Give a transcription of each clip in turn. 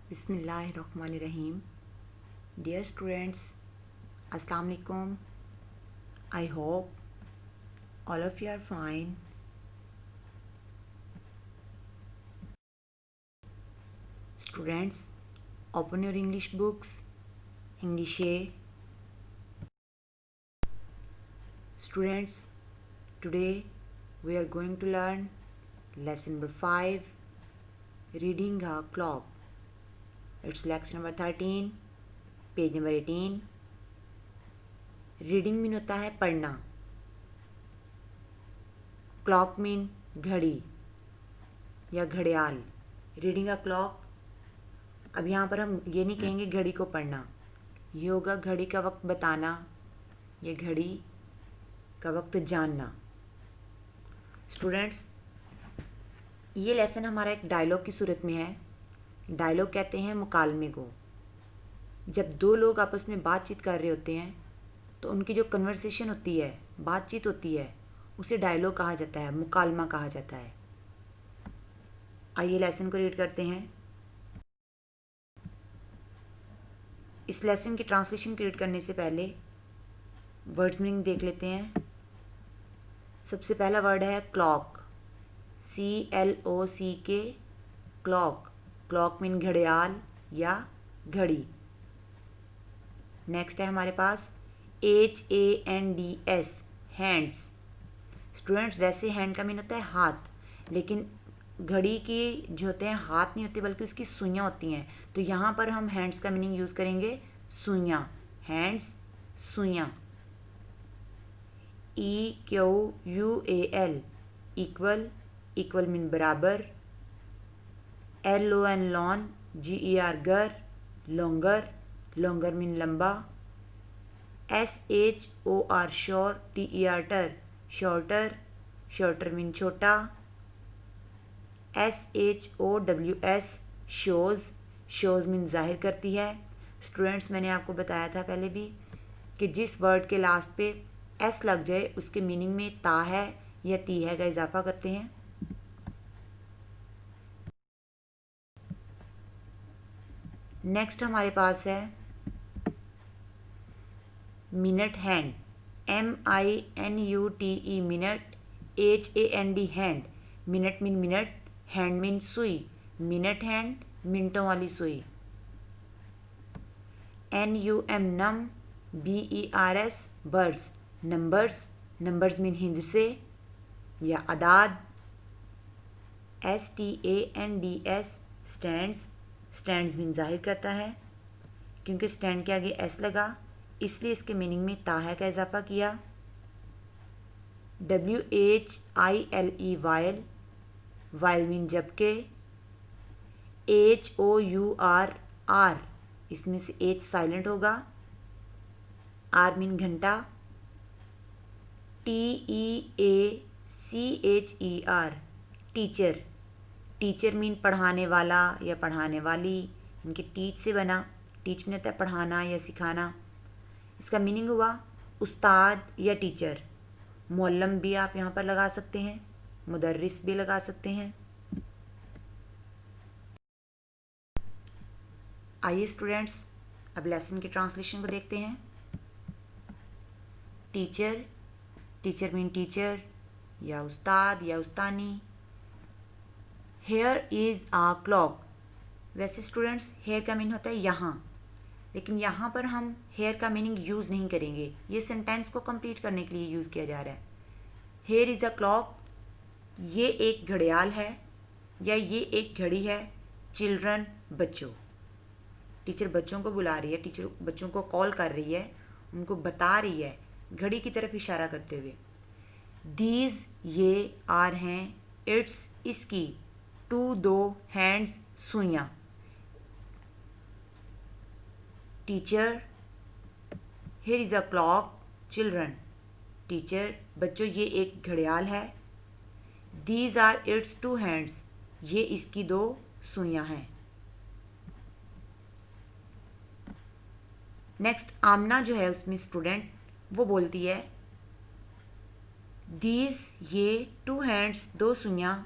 बिस्मिल्लाहिर्रहमानिर्रहीम। Dear students, अस्सलाम वालेकुम। I hope all of you are fine. Students, open your English books. English A. Students, today we are going to learn lesson number 5, reading a clock. It's lesson number 13, page number 18. Reading mean होता है पढ़ना, clock mean घड़ी या घड़ियाल। Reading a clock, अब यहाँ पर हम ये नहीं कहेंगे घड़ी को पढ़ना, ये होगा घड़ी का वक्त बताना या घड़ी का वक्त जानना। स्टूडेंट्स, ये लेसन हमारा एक डायलॉग की सूरत में है। डायलॉग कहते हैं मुकालमे को। जब दो लोग आपस में बातचीत कर रहे होते हैं तो उनकी जो कन्वर्सेशन होती है, बातचीत होती है, उसे डायलॉग कहा जाता है, मुकालमा कहा जाता है। आइए लेसन को रीड करते हैं। इस लेसन की ट्रांसलेशन रीड करने से पहले वर्ड्स मीनिंग देख लेते हैं। सबसे पहला वर्ड है clock, CLOCK, clock. Clock mean घड़ियाल या घड़ी। नेक्स्ट है हमारे पास HANDS, हैंड्स। स्टूडेंट्स, वैसे हैंड का मीन होता है हाथ, लेकिन घड़ी की जो होते हैं हाथ नहीं होते बल्कि उसकी सुइयाँ होती हैं, तो यहाँ पर हम हैंड्स का मीनिंग यूज़ करेंगे सुइयाँ। हैंड्स, सुइयाँ। EQUAL, equal. इक्वल मीन बराबर। LON, लॉन। GER, गर, लॉन्गर। लॉन्गर मीन लंबा। SHOR, श्योर। TER, टर, शॉर्टर। शॉर्टर मीन छोटा। SHOWS, shows. शोज़ मीन जाहिर करती है। स्टूडेंट्स, मैंने आपको बताया था पहले भी कि जिस वर्ड के लास्ट पे S लग जाए उसके मीनिंग में ता है या ती है का इजाफा करते हैं। नेक्स्ट हमारे पास है minute hand, MINUTE, minute. HAND, hand. Minute mean minute, hand mean सुई। मिनट हैंड, मिनटों वाली सुई। NUM, नम। BERS, बर्स, नंबर्स। नंबर्स मीन हिंदसे या अदाद। STANDS, stands. स्टैंड्स मीन जाहिर करता है, क्योंकि स्टैंड के आगे S लगा इसलिए इसके मीनिंग में ता है का इजाफा किया। WHILE, while. वायल मीन जबकि। HOUR, आर, इसमें से H साइलेंट होगा। R मीन घंटा। TEACHER, teacher. टीचर मीन पढ़ाने वाला या पढ़ाने वाली, इनके टीच से बना। टीच में होता है पढ़ाना या सिखाना। इसका मीनिंग हुआ उस्ताद या टीचर। मुअल्लम भी आप यहाँ पर लगा सकते हैं, मुदर्रिस भी लगा सकते हैं। आइए स्टूडेंट्स, अब लेसन की ट्रांसलेशन को देखते हैं। टीचर, टीचर मीन टीचर या उस्ताद या उस्तानी। Here is a clock. वैसे स्टूडेंट्स, हेयर का मीन होता है यहाँ, लेकिन यहाँ पर हम हेयर का मीनिंग यूज़ नहीं करेंगे, ये सेंटेंस को कंप्लीट करने के लिए यूज़ किया जा रहा है। हेयर इज़ अ क्लॉक, ये एक घड़ियाल है या ये एक घड़ी है। चिल्ड्रन, बच्चों। टीचर बच्चों को बुला रही है, टीचर बच्चों को कॉल कर रही है, उनको बता रही है घड़ी की तरफ इशारा करते हुए। दीज, ये। आर हैं, इट्स, इसकी। टू, दो। हैंड्स, सुइयाँ। Teacher, here is a clock. Children, teacher, बच्चों, ये एक घड़ियाल है। These are its two hands, ये इसकी दो सुइयाँ हैं। नेक्स्ट आमना जो है उसमें स्टूडेंट वो बोलती है दीज, ये। टू हैंड्स, दो सुइयाँ।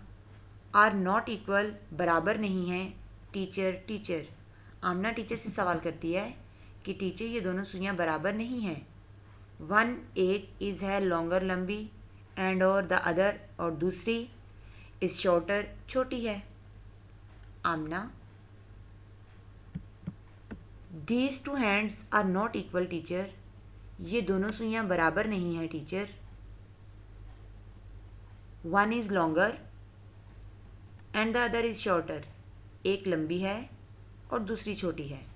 आर नॉट इक्वल, बराबर नहीं हैं। Teacher, teacher. आमना टीचर से सवाल करती है कि टीचर ये दोनों सुइयाँ बराबर नहीं हैं। वन एक इज़ है लॉन्गर लंबी एंड और द अदर और दूसरी इज़ शॉर्टर छोटी है। Aamna these two hands are not equal teacher, ये दोनों सुइयाँ बराबर नहीं हैं teacher. One is longer and the other is shorter, एक लंबी है और दूसरी छोटी है।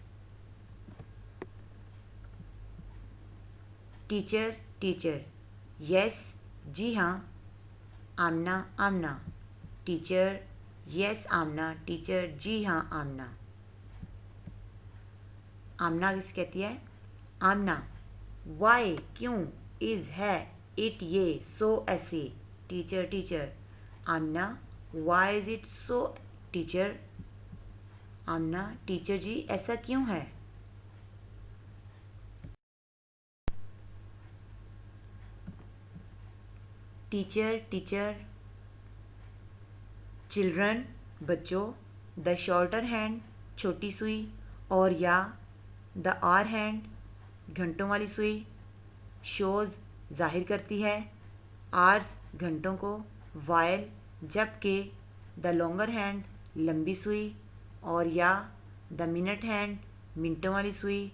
टीचर टीचर यस जी हाँ। Aamna Aamna teacher yes Aamna teacher जी हाँ आमना। आमना किसे कहती है? आमना वाई क्यों, इज़ है, इट ये, सो ऐसे। Teacher teacher Aamna why is it so teacher. Aamna teacher जी ऐसा क्यों है? टीचर टीचर चिल्ड्रन बच्चों, द शॉर्टर हैंड छोटी सुई और या द आर हैंड घंटों वाली सुई शोज़ जाहिर करती है आर्स घंटों को, वाइल जबकि द लॉन्गर हैंड लंबी सुई और या द मिनट हैंड मिनटों वाली सुई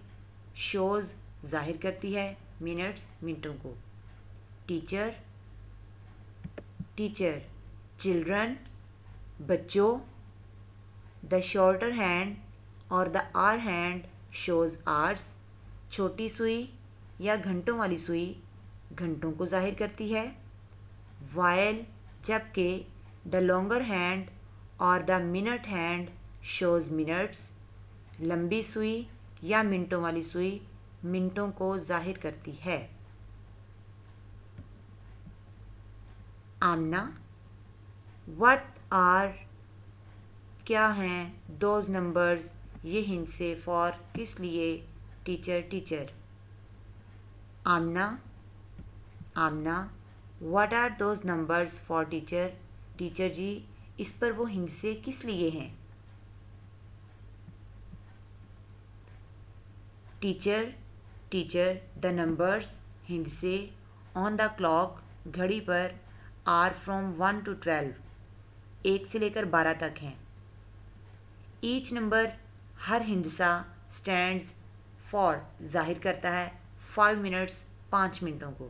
शोज़ जाहिर करती है मिनट्स मिनटों को। टीचर टीचर चिल्ड्रन बच्चों, द शॉर्टर हैंड और the hour hand shows hours छोटी सुई या घंटों वाली सुई घंटों को जाहिर करती है, वाइल जबकि द लॉन्गर हैंड और the minute hand shows minutes लंबी सुई या मिनटों वाली सुई मिनटों को जाहिर करती है। आमना व्हाट आर क्या हैं दोज नंबर्स ये हिंट से फॉर किस लिए। Teacher teacher Aamna Aamna what are those numbers for teacher. Teacher जी इस पर वो हिंट से किस लिए हैं। टीचर टीचर द नंबर्स हिंट से ऑन द क्लॉक घड़ी पर आर फ्रॉम 1 to 12 1 से लेकर 12 तक हैं। ईच नंबर हर हिंदसा स्टैंड्स फॉर जाहिर करता है 5 मिनट्स 5 मिनटों को।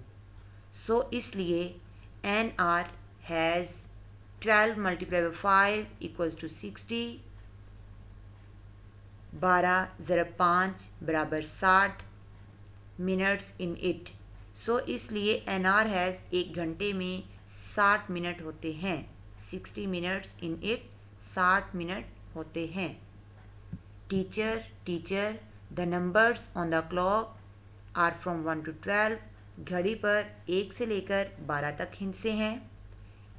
सो इसलिए an hour has 12 multiply by 5 equals to 60। 12 ज़रब 5 बराबर 60 मिनट्स इन इट। सो इसलिए एन आर हैज़ एक घंटे में 60 मिनट होते हैं। 60 मिनट्स इन इट 60 मिनट होते हैं। Teacher teacher the numbers on the clock are from 1 to 12 घड़ी पर 1 से लेकर 12 तक हिंसे हैं।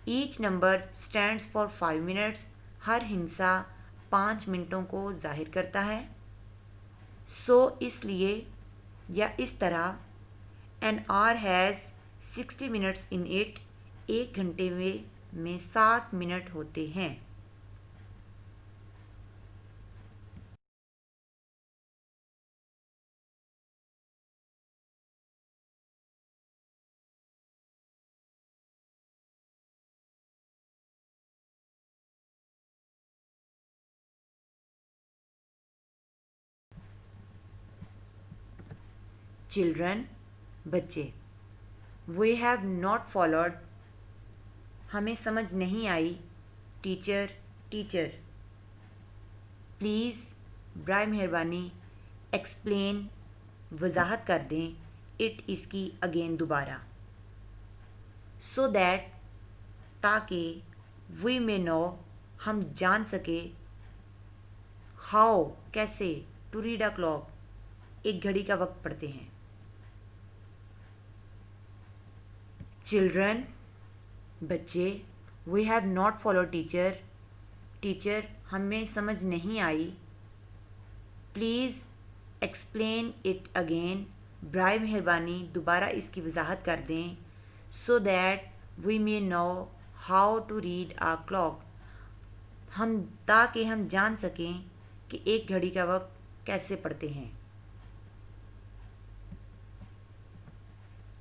Each number stands for 5 minutes हर हिंसा 5 मिनटों को जाहिर करता है। सो इसलिए या इस तरह an hour has 60 minutes in it एक घंटे में 60 मिनट होते हैं। चिल्ड्रन बच्चे वी हैव नॉट फॉलोड हमें समझ नहीं आई। टीचर टीचर प्लीज़ बराए मेहरबानी एक्सप्लेन वजाहत कर दें इट इसकी अगेन दोबारा। सो दैट ताकि वी मे नो हम जान सके हाउ कैसे टू रीड अ क्लॉक एक घड़ी का वक्त पढ़ते हैं। चिल्ड्रन बच्चे we have not follow teacher teacher हमें समझ नहीं आई। प्लीज़ एक्सप्लेन इट अगेन बराए मेहरबानी दोबारा इसकी वजाहत कर दें। So that we may know how to read a clock हम ताकि हम जान सकें कि एक घड़ी का वक्त कैसे पढ़ते हैं।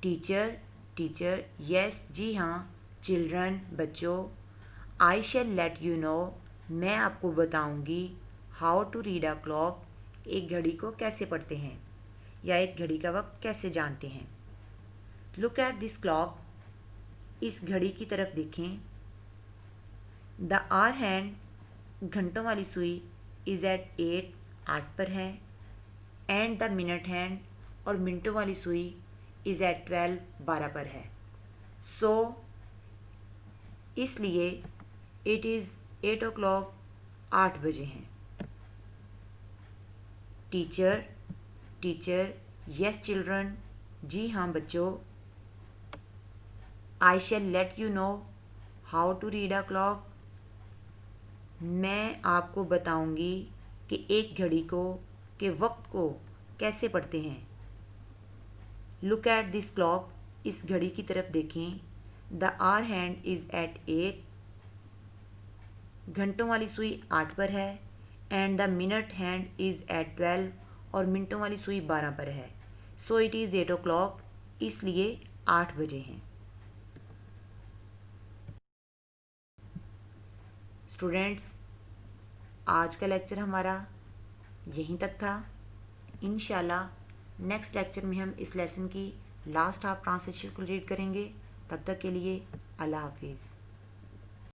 टीचर टीचर यस जी हाँ। चिल्ड्रन बच्चों। I shall let you know मैं आपको बताऊंगी। How to read a clock एक घड़ी को कैसे पढ़ते हैं या एक घड़ी का वक्त कैसे जानते हैं। लुक एट दिस क्लॉक इस घड़ी की तरफ देखें। द आवर हैंड घंटों वाली सुई इज़ एट 8 पर है। एंड द मिनट हैंड और मिनटों वाली सुई इज़ एट 12 पर है। सो इसलिए इट इज़ 8 o'clock 8 बजे हैं। टीचर टीचर यस चिल्ड्रन जी हाँ बच्चों। I shall let you know how to read a clock मैं आपको बताऊंगी कि एक घड़ी को के वक्त को कैसे पढ़ते हैं। लुक एट दिस क्लॉक इस घड़ी की तरफ देखें। The hour hand is at 8 घंटों वाली सुई 8 पर है। And the minute hand is at 12 और मिनटों वाली सुई 12 पर है। सो इट इज़ 8 o'clock इसलिए 8 बजे हैं। स्टूडेंट्स आज का लेक्चर हमारा यहीं तक था। इंशाल्लाह नेक्स्ट लेक्चर में हम इस लेसन की लास्ट हाफ ट्रांसलेशन को रीड करेंगे। तब तक के लिए अल्लाह हाफिज़।